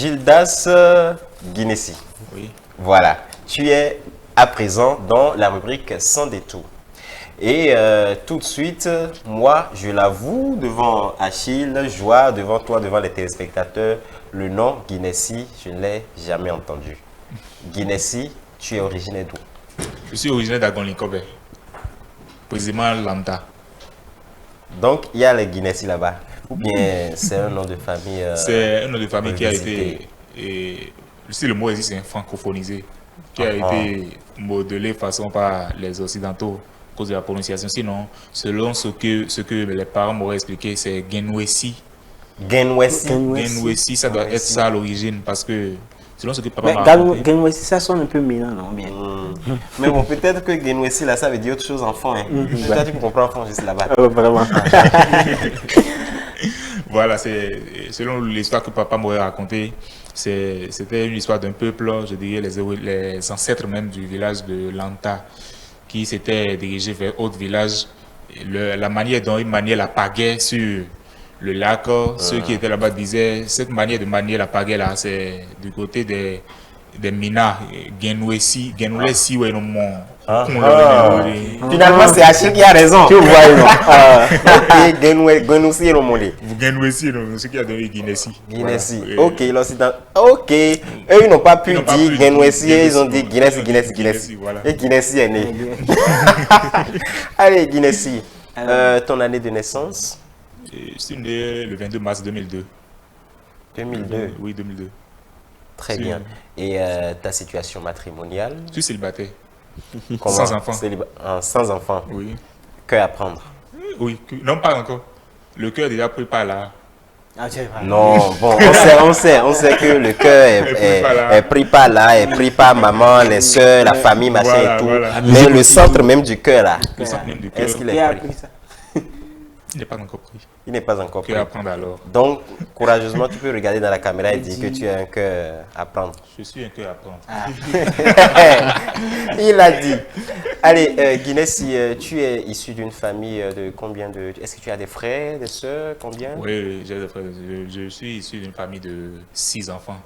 Gildas Guinessi. Oui. Voilà, tu es à présent dans la rubrique Sans détour. Et tout de suite, moi, je l'avoue devant Achille, Joie, devant toi, devant les téléspectateurs, le nom Guinessi, je ne l'ai jamais entendu. Guinessi, tu es originaire d'où? Je suis originaire d'Agon-Linkobe, précisément Lambda. Donc, il y a les Guinessi là-bas. Ou bien c'est un nom de famille C'est un nom de famille qui a revisité. été, si le mot existe, c'est francophonisé, qui a été modelé façon par les Occidentaux à cause de la prononciation. Sinon, selon ce que les parents m'auraient expliqué, c'est Genwesi. Genwesi. Genwesi, ça doit être ça à l'origine parce que selon ce que papa Mais m'a raconté. Genwesi, ça sonne un peu mélan, non? Bien. Mais bon, peut-être que Genwesi, là, ça veut dire autre chose, enfant. Hein. Peut-être que tu comprends enfant juste là-bas. Vraiment. Voilà, c'est selon l'histoire que papa m'aurait racontée, c'était une histoire d'un peuple, je dirais les ancêtres même du village de Lanta, qui s'étaient dirigés vers autre village. La manière dont ils maniaient la pagaie sur le lac, ceux qui étaient là-bas disaient cette manière de manier la pagaie là, c'est du côté des Mina, Genwesi, ouais, non, Finalement, c'est Achille qui a raison. Tu vois, non? Ok, Genwesi est le mot. Genwesi, ce qui a donné Guinessi. Guinessi. Voilà. Ok, l'Occident. Ok. Eux, ils n'ont pas pu dire Genwesi, ils ont dit Guinessi. Voilà. Et Guinessi est né. Allez, Guinessi. Ton année de naissance? Je suis né le 22 mars 2002. 2002. Oui, 2002. Très bien. Et ta situation matrimoniale? Je suis célibataire. Comment? Sans enfant. Sans enfant. Oui. Que apprendre? Oui, non pas encore. Le cœur est déjà pris par là. Non, bon, on sait que le cœur est pris par là, est pris par maman, les soeurs, la famille, machin Voilà, et tout. voilà. Mais le centre même du cœur là, Le centre même du cœur. est-ce qu'il Qui est a pris? appris ça? Il n'est pas encore pris. Il n'est pas encore Que pris. apprendre alors? Donc, courageusement, tu peux regarder dans la caméra et dire que tu as un cœur à prendre. Je suis un cœur à prendre. Il a dit. Allez, Guinessi, tu es issu d'une famille de combien de... Est-ce que tu as des frères, des sœurs, combien? Oui, j'ai des frères. Je suis issu d'une famille de 6 enfants.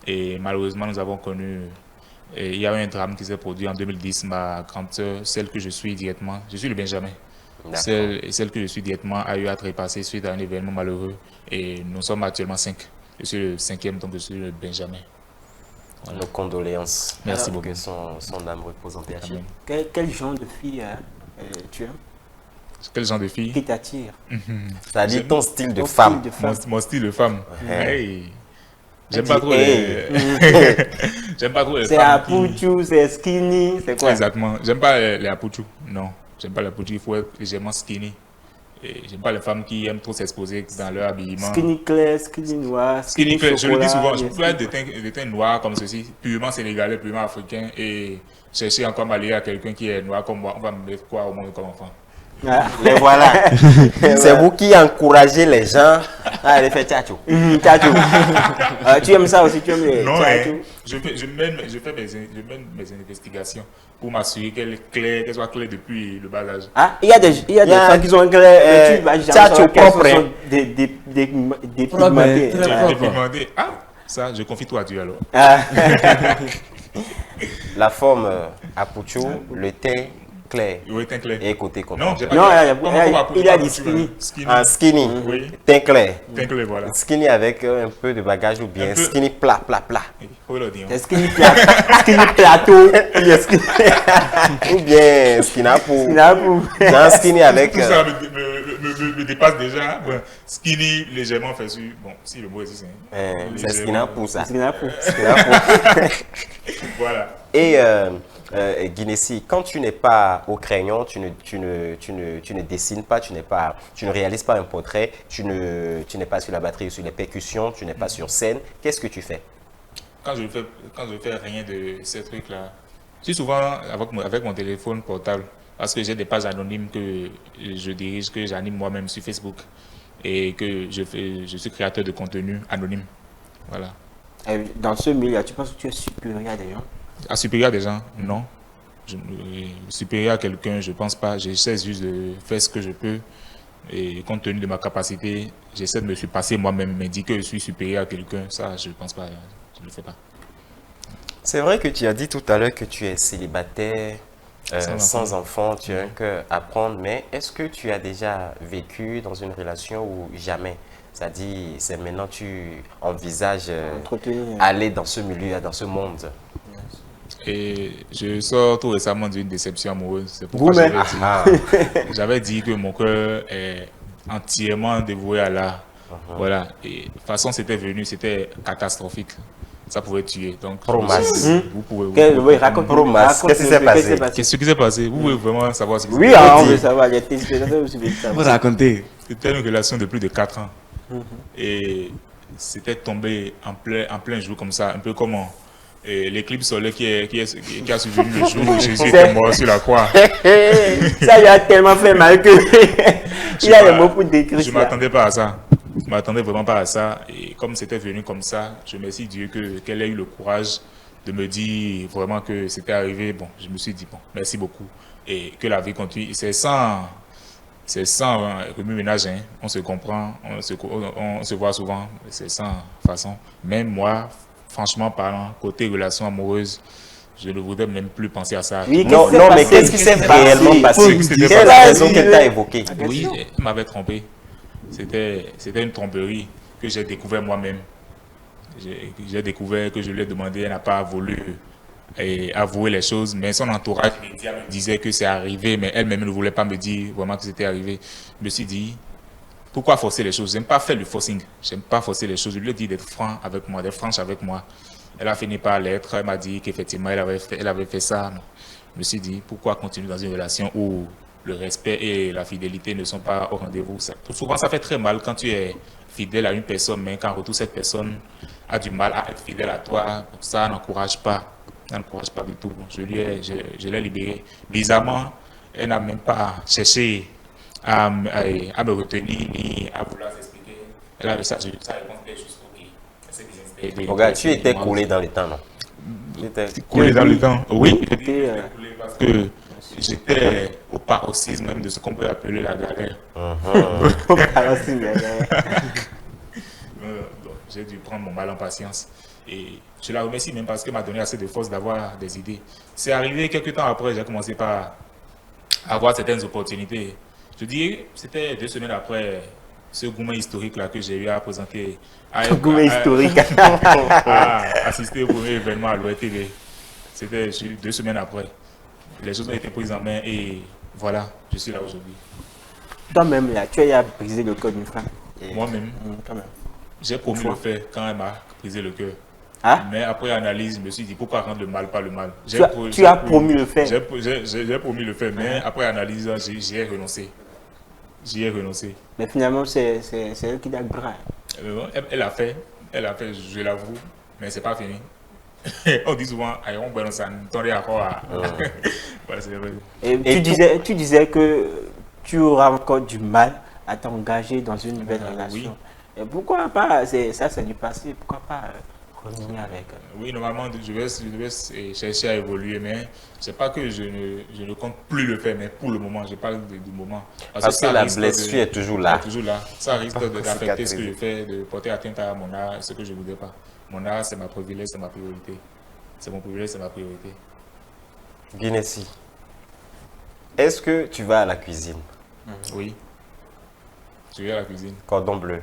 Et malheureusement, nous avons connu... il y a eu un drame qui s'est produit en 2010. Ma grande sœur, celle que je suis directement, je suis le Benjamin. Celle que je suis directement a eu à trépasser suite à un événement malheureux. Et nous sommes actuellement 5. Je suis le 5e, donc je suis le Benjamin. Voilà. Nos condoléances. Merci beaucoup. Que son âme repose en paix. Quel genre de fille tu aimes? Quel genre de fille? Qui t'attire? Ça dit ton style de femme. Mon style de femme. Ouais. Hey. J'aime pas trop les... J'aime pas trop les C'est femmes apouchou, c'est skinny, c'est quoi? Exactement. J'aime pas les apouchou. Non. J'aime pas les apouchou. Il faut être légèrement skinny. Et j'aime pas les femmes qui aiment trop s'exposer dans leur habillement. Skinny clair, skinny noir, Skinny clair, je le dis souvent. Je yes. peux être de teint noir comme ceci, purement sénégalais, purement africain, et chercher encore à m'allier à quelqu'un qui est noir comme moi. On va me mettre quoi au monde comme enfant? Ah. Les voilà. C'est vous qui encouragez les gens à aller faire tchatchou. Tchatchou. Tu aimes ça aussi, tu aimes les Non, tchatchou? je mène mes investigations pour m'assurer qu'elle est claire, qu'elle soit claire depuis le bas âge. Ah, il y a des femmes qui sont claires, tu vas jamais tchatchou savoir qu'elles propre, sont dépigmentées. Très Ah. Dépigmenté. Ah, ça, je confie tout à Dieu alors. Ah. La forme à Pouchou, le teint clair Oui, teint clair. et côté comme Non, j'ai pas Non, il a dit dit skinny. un skinny, Oui. teint clair. Teint clair, voilà. Skinny avec un peu de bagage ou bien Un peu. skinny plat. Il faut le dire. C'est skinny plateau. Il y a skinny. Ou bien skinapou. Skinapou. Un skinny avec... Tout ça me dépasse déjà. Bon, skinny, légèrement fait sur. Bon, si le mot existe. c'est skinapou ça. Skinapou. Voilà. Et Guinessi, quand tu n'es pas au crayon, tu ne dessines pas, tu ne réalises pas un portrait, tu n'es pas sur la batterie ou sur les percussions, tu n'es pas sur scène, qu'est-ce que tu fais? Quand je fais rien de ces trucs-là, je suis souvent avec mon téléphone portable parce que j'ai des pages anonymes que je dirige, que j'anime moi-même sur Facebook et que je suis créateur de contenu anonyme. Voilà. Dans ce milieu, tu penses que tu es supérieur à des gens? À supérieur à des gens, non. Supérieur à quelqu'un, je pense pas. J'essaie juste de faire ce que je peux Et compte tenu de ma capacité, j'essaie de me surpasser moi-même, mais dire que je suis supérieur à quelqu'un, ça, je ne pense pas, je ne le fais pas. C'est vrai que tu as dit tout à l'heure que tu es célibataire, sans enfant, tu as un cœur à prendre, mais est-ce que tu as déjà vécu dans une relation ou jamais? C'est-à-dire, c'est maintenant tu envisages aller dans ce milieu, dans ce monde. Et je sors tout récemment d'une déception amoureuse. C'est pourquoi j'avais dit que mon cœur est entièrement dévoué à l'art. Voilà. Et de toute façon, c'était venu, c'était catastrophique. Ça pouvait tuer. Donc, Promas. vous pouvez. Promas. Qu'est-ce qui s'est passé? Qu'est-ce qui s'est passé? Vous pouvez vraiment savoir ce qui s'est Oui, passé. on veut savoir. Les téléspectateurs aussi veulent savoir. Vous racontez. C'était une relation de plus de 4 ans. Et c'était tombé en plein jour comme ça, un peu comme l'éclipse solaire qui a suivi le jour où Jésus était mort sur la croix. Ça lui a tellement fait mal que il a les mots pour décrire ça. Je ne m'attendais pas à ça. Je ne m'attendais vraiment pas à ça. Et comme c'était venu comme ça, je remercie Dieu qu'elle ait eu le courage de me dire vraiment que c'était arrivé. Bon, je me suis dit, bon, merci beaucoup. Et que la vie continue. C'est sans remue-ménage, hein. On se comprend, on se voit souvent, c'est sans façon. Même moi, franchement parlant, côté relation amoureuse, je ne voudrais même plus penser à ça. Oui, Non, mais qu'est-ce qui s'est réellement passé? Quelle est la raison qu'elle t'a évoquée? Oui, elle m'avait trompé. C'était une tromperie que j'ai découvert moi-même. J'ai découvert que je lui ai demandé, elle n'a pas voulu avouer les choses, mais son entourage immédiat me disait que c'est arrivé, mais elle-même ne voulait pas me dire vraiment que c'était arrivé. Je me suis dit, pourquoi forcer les choses? J'aime pas faire le forcing, j'aime pas forcer les choses. Je lui ai dit d'être franc avec moi, d'être franche avec moi. Elle a fini par l'être, elle m'a dit qu'effectivement elle avait fait ça. Je me suis dit, pourquoi continuer dans une relation où le respect et la fidélité ne sont pas au rendez-vous? Souvent ça fait très mal quand tu es fidèle à une personne, mais qu'en retour cette personne a du mal à être fidèle à toi. Ça n'encourage pas. Ça n'encourage pas du tout. Je l'ai libérée. Bizarrement, elle n'a même pas cherché à me retenir ni à vouloir s'expliquer. Elle avait sa réponse était juste OK. Regarde, tu étais coulé dans le temps, non? Coulé dans le temps. Oui, J'étais, parce que j'étais au paroxysme même de ce qu'on peut appeler la galère. J'ai dû prendre mon mal en patience. Et je la remercie même parce qu'elle m'a donné assez de force d'avoir des idées. C'est arrivé quelques temps après, j'ai commencé par avoir certaines opportunités. Je dis, c'était 2 semaines après ce gourmet historique là que j'ai eu à présenter. gourmet historique. À assister au premier événement à l'ORTV. C'était 2 semaines après. Les choses ont été prises en main et voilà, je suis là aujourd'hui. Toi-même, là, tu as brisé le cœur d'une femme. Moi-même, Quand même. j'ai promis le faire quand elle m'a brisé le cœur. Hein? Mais après analyse, je me suis dit, pourquoi rendre le mal par le mal? Tu as promis le faire. J'ai promis le faire, mais après analyse, j'y ai renoncé. J'y ai renoncé. Mais finalement, c'est elle qui t'a le bras. Elle a fait, je l'avoue, mais c'est pas fini. On dit souvent, on va dans ça, encore à... Voilà, c'est vrai. Et tu disais que tu auras encore du mal à t'engager dans une nouvelle relation. Oui. Et pourquoi pas, ça c'est du passé, pourquoi pas continuer avec Oui, normalement, je vais chercher à évoluer, mais c'est pas que je ne compte plus le faire, mais pour le moment, je parle du moment. Parce que la blessure est toujours là. Toujours là. Ça risque d'affecter ce que je fais, de porter atteinte à mon art, ce que je ne voudrais pas. Mon art, c'est ma privilège, c'est ma priorité. C'est mon privilège, c'est ma priorité. Guinessi, est-ce que tu vas à la cuisine? Oui. Je vais à la cuisine. Cordon bleu.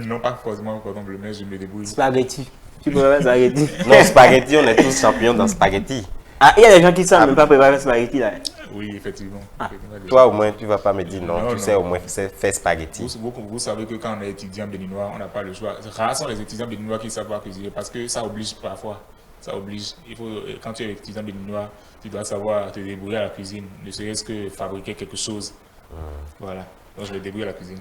Non, pas forcément cordon bleu, mais je me débrouille. Spaghetti. Tu peux faire spaghetti? Non, spaghetti, on est tous champions dans spaghetti. Ah, il y a des gens qui savent même pas préparer spaghetti là. Oui, effectivement. Toi, au moins, tu ne vas pas me dire non. Non, tu non. sais au moins faire spaghetti. Vous savez que quand on est étudiant béninois, on n'a pas le choix. Rares sont les étudiants béninois qui savent cuisiner parce que ça oblige parfois. Ça oblige. Quand tu es étudiant béninois, tu dois savoir te débrouiller à la cuisine, ne serait-ce que fabriquer quelque chose. Voilà. Donc je me débrouille à la cuisine.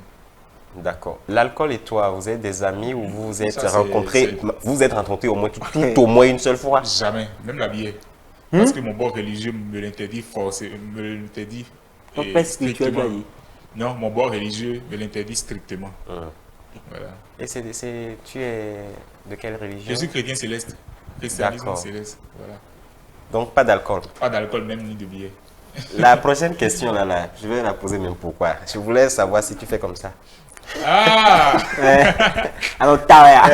D'accord. L'alcool et toi, vous êtes des amis ou vous vous êtes Ça, rencontrés, vous êtes rencontrés au moins tout au moins une seule fois? Jamais, même la bière. Parce que mon bord religieux me l'interdit forcément, me l'interdit Ton père spirituel doit dire. Non, mon bord religieux me l'interdit strictement. Voilà. Et tu es de quelle religion? Je suis chrétien céleste. Christianisme D'accord. céleste. Voilà. Donc pas d'alcool. Pas d'alcool même ni de bière. La prochaine question, là, je vais la poser même pourquoi. Je voulais savoir si tu fais comme ça. Ah! Alors, t'as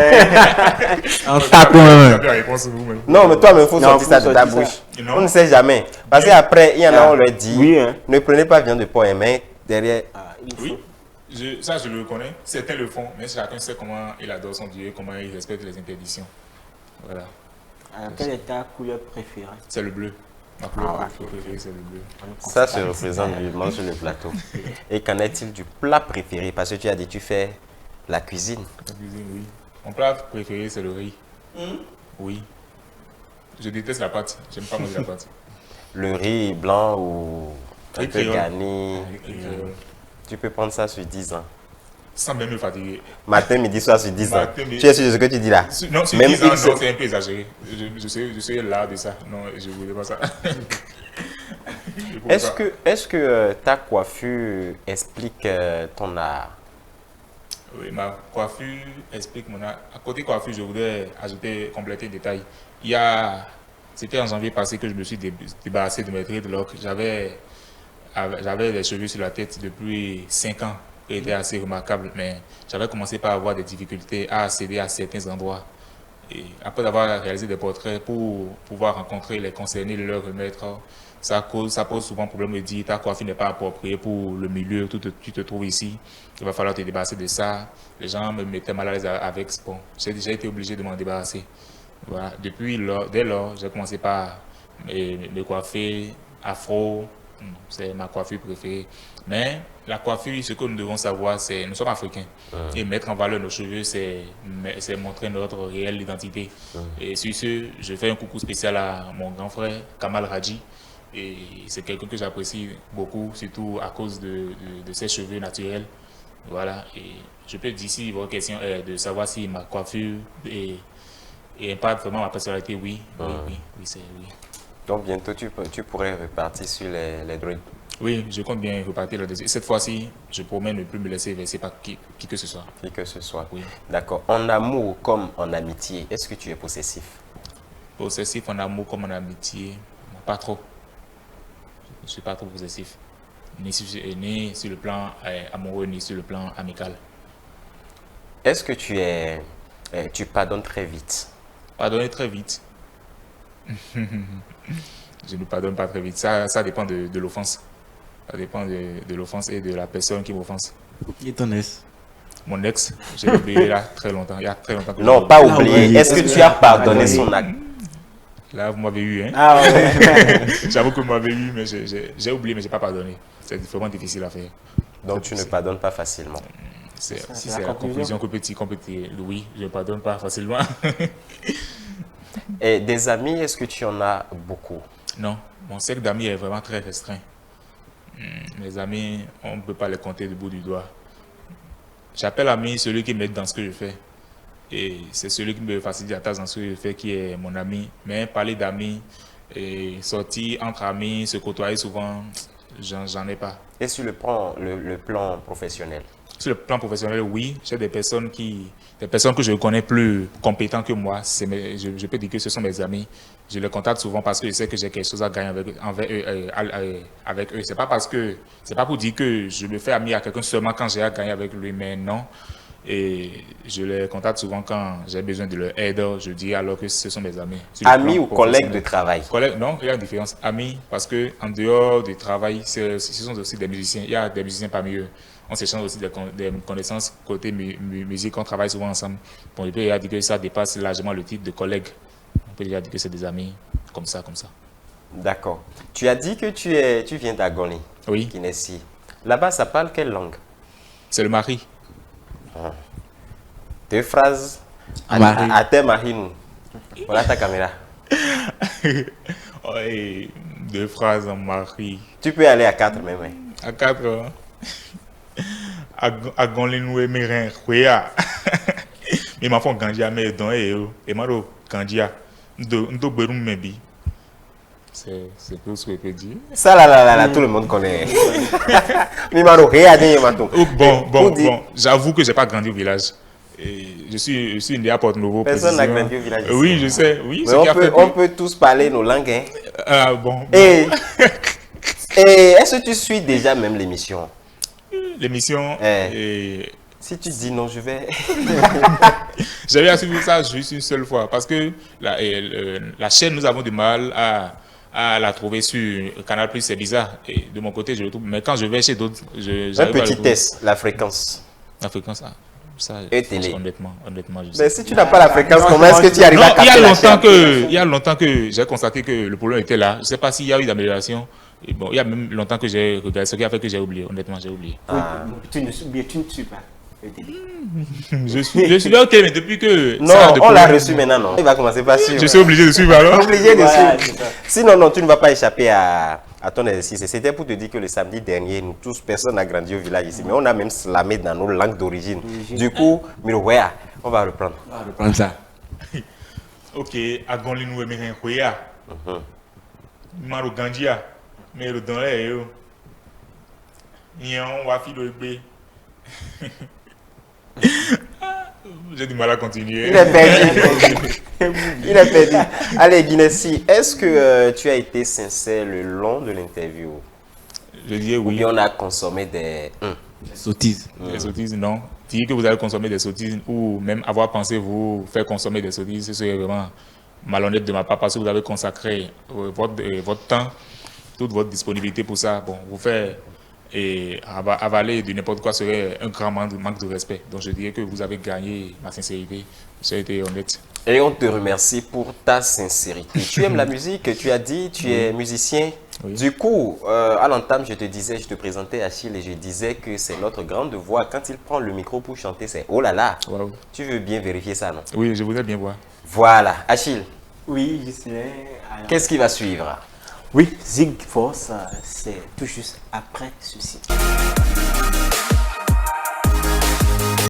On tape la réponse vous-même. Non, mais toi-même, il faut Non, sortir ça faut de ta sortir bouche. ça. Non. On ne sait jamais. Parce qu'après, il y en a, on leur dit, Oui, hein. ne prenez pas viande de porc et main derrière. Oui, ça je le connais. Certains le font, mais chacun sait comment il adore son Dieu, comment il respecte les interdictions. Voilà. Quelle est ta couleur préférée? C'est le bleu. Ma couleur préférée, c'est le bleu. Ça se représente vivement sur le plateau. Et qu'en est-il du plat préféré? Parce que tu as dit, tu fais la cuisine. La cuisine, oui. Mon plat préféré, c'est le riz. Oui. Je déteste la pâte. J'aime pas manger la pâte. Le riz blanc ou un Riz peu créole. garni. Riz créole. Tu peux prendre ça sur 10 ans. Sans même me fatiguer. Matin, midi, soir sur 10 ans. Matin, midi. Tu es sûr de ce que tu dis là? Non, sur Même 10 ans, X- non, c'est un peu exagéré. Je suis là de ça. Non, je ne voulais pas ça. Est-ce que ta coiffure explique ton art? Oui, ma coiffure explique mon art. À côté coiffure, je voudrais ajouter, compléter un détail. C'était en janvier passé que je me suis débarrassé de mes dreadlocks. J'avais des cheveux sur la tête depuis 5 ans, qui étaient assez remarquables, mais j'avais commencé par avoir des difficultés à accéder à certains endroits. Et après avoir réalisé des portraits pour pouvoir rencontrer les concernés, leur remettre, ça pose souvent problème de dire ta coiffure n'est pas appropriée pour le milieu, tu te trouves ici, il va falloir te débarrasser de ça. Les gens me mettaient mal à l'aise avec ce point. J'ai déjà été obligé de m'en débarrasser. Voilà. Dès lors, j'ai commencé par me coiffer afro. C'est ma coiffure préférée. Mais la coiffure, ce que nous devons savoir, c'est nous sommes africains. Et mettre en valeur nos cheveux, c'est montrer notre réelle identité. Et sur ce, je fais un coucou spécial à mon grand frère, Kamal Raji. Et c'est quelqu'un que j'apprécie beaucoup, surtout à cause de ses cheveux naturels. Voilà. Et je peux d'ici, votre question est de savoir si ma coiffure impacte vraiment ma personnalité. Oui, c'est oui. Donc bientôt, tu pourrais repartir sur les droits. Oui, je compte bien repartir là-dessus. Cette fois-ci, je promets ne plus me laisser verser par qui que ce soit. Qui que ce soit. Oui. D'accord. En amour comme en amitié, est-ce que tu es possessif? Possessif en amour comme en amitié, non, pas trop. Je ne suis pas trop possessif. Ni sur le plan amoureux, ni sur le plan amical. Est-ce que tu pardonnes très vite? Pardonner très vite. Je ne pardonne pas très vite. Ça dépend de l'offense. Ça dépend de l'offense et de la personne qui m'offense. Et ton ex? Mon ex, j'ai oublié là très longtemps. Il y a très longtemps que Non, j'ai pas oublié. oublié. Est-ce que tu as pardonné son acte? Là, vous m'avez eu, hein? Ah ouais. J'avoue que vous m'avez eu, mais j'ai oublié, mais je n'ai pas pardonné. C'est vraiment difficile à faire. Donc tu ne pardonnes pas facilement. Si c'est c'est la la conclusion que qu'on peut tirer, oui, je ne pardonne pas facilement. Et des amis, est-ce que tu en as beaucoup? Non, mon cercle d'amis est vraiment très restreint. Mes amis, on ne peut pas les compter du bout du doigt. J'appelle ami celui qui m'aide dans ce que je fais. Et c'est celui qui me facilite la tâche dans ce que je fais qui est mon ami. Mais parler d'amis, et sortir entre amis, se côtoyer souvent, j'en ai pas. Et sur le plan professionnel? Sur le plan professionnel, oui, j'ai des personnes que je connais plus compétentes que moi. Je peux dire que ce sont mes amis. Je les contacte souvent parce que je sais que j'ai quelque chose à gagner avec eux. C'est pas pour dire que je me fais ami à quelqu'un seulement quand j'ai à gagner avec lui, mais non. Et je les contacte souvent quand j'ai besoin de leur aide. Je dis alors que ce sont mes amis. Amis ou collègues de travail? Non, il y a une différence. Amis, parce que en dehors du travail, ce sont aussi des musiciens. Il y a des musiciens parmi eux. On s'échange aussi des connaissances côté musique, on travaille souvent ensemble. Bon, il peut y dire que ça dépasse largement le titre de collègue. On peut dire que c'est des amis, comme ça. D'accord. Tu as dit que tu viens d'Agoni, Oui, Guinée-Si. Là-bas, ça parle quelle langue? c'est le mari. 2 phrases. Mari. Ate Mahinu. Voilà ta caméra. Ouais, 2 phrases en mari. Tu peux aller à 4 même. Hein. À 4. À Gonlinoué, Mérin, Kwea. Mais ma femme Gandia, mais dans et Maro Gandia. Ndo Berum Mebi. C'est tout ce que je peux dire. Ça là, tout le monde connaît. Mimaro, regardez, Mato. Bon, j'avoue que je n'ai pas grandi au village. Et je suis né à Porto-Novo. Personne n'a grandi au village. Oui, je sais. Oui, mais on peut tous parler nos langues. Hein. Ah bon. Et Et est-ce que tu suis déjà même l'émission? L'émission, Si tu dis non, je vais... j'avais à suivre ça juste une seule fois parce que la chaîne, nous avons du mal à la trouver sur Canal+, c'est bizarre. Et de mon côté, je le trouve. Mais quand je vais chez d'autres, Un petit test, la fréquence. La fréquence, ça, Et télé. honnêtement, je Mais sais. si tu n'as pas la fréquence, comment est-ce que tu arrives à Non, capter la chaîne? il y a longtemps que j'ai constaté que le problème était là. Je ne sais pas s'il y a eu d'amélioration. Et bon, il y a même longtemps que j'ai regardé, ce qui a fait que j'ai oublié. Honnêtement, j'ai oublié. Tu ne suis pas. Je suis là, ok, mais depuis que... Non, ça a de on l'a problème, reçu maintenant, non? Il va commencer par suivre. je suis obligé de suivre alors. Obligé de Voilà, suivre. c'est ça. Sinon, non, tu ne vas pas échapper à ton exercice. Et c'était pour te dire que le samedi dernier, nous tous, personne n'a grandi au village ici. Mais on a même slamé dans nos langues d'origine. Du coup, Miroya, on va reprendre. On va reprendre ça. Ok, agonli nous aimer un koya. Maro gandia, mais le dans les yo. Nyan wa fi le bé. J'ai du mal à continuer. Il est perdu. Il est perdu. Allez, Guinessi, est-ce que tu as été sincère le long de l'interview? Je disais Ou oui. bien on a consommé des... Sottise. Des sottises, non. Dire que vous avez consommé des sottises ou même avoir pensé vous faire consommer des sottises, ce serait vraiment malhonnête de ma part parce que vous avez consacré votre temps, toute votre disponibilité pour ça. Bon, vous faire avaler de n'importe quoi serait un grand manque de respect. Donc je dirais que vous avez gagné ma sincérité. J'ai été honnête. Et on te remercie pour ta sincérité. Tu aimes la musique, tu as dit, tu es musicien. Oui. Du coup, à l'entame, je te présentais Achille et je disais que c'est notre grande voix. Quand il prend le micro pour chanter, c'est oh là là. Wow. Tu veux bien vérifier ça, non? Oui, je voudrais bien voir. Voilà. Achille, Oui, je sais. Alors, qu'est-ce qui va suivre? Oui, Zig Force, c'est tout juste après ceci.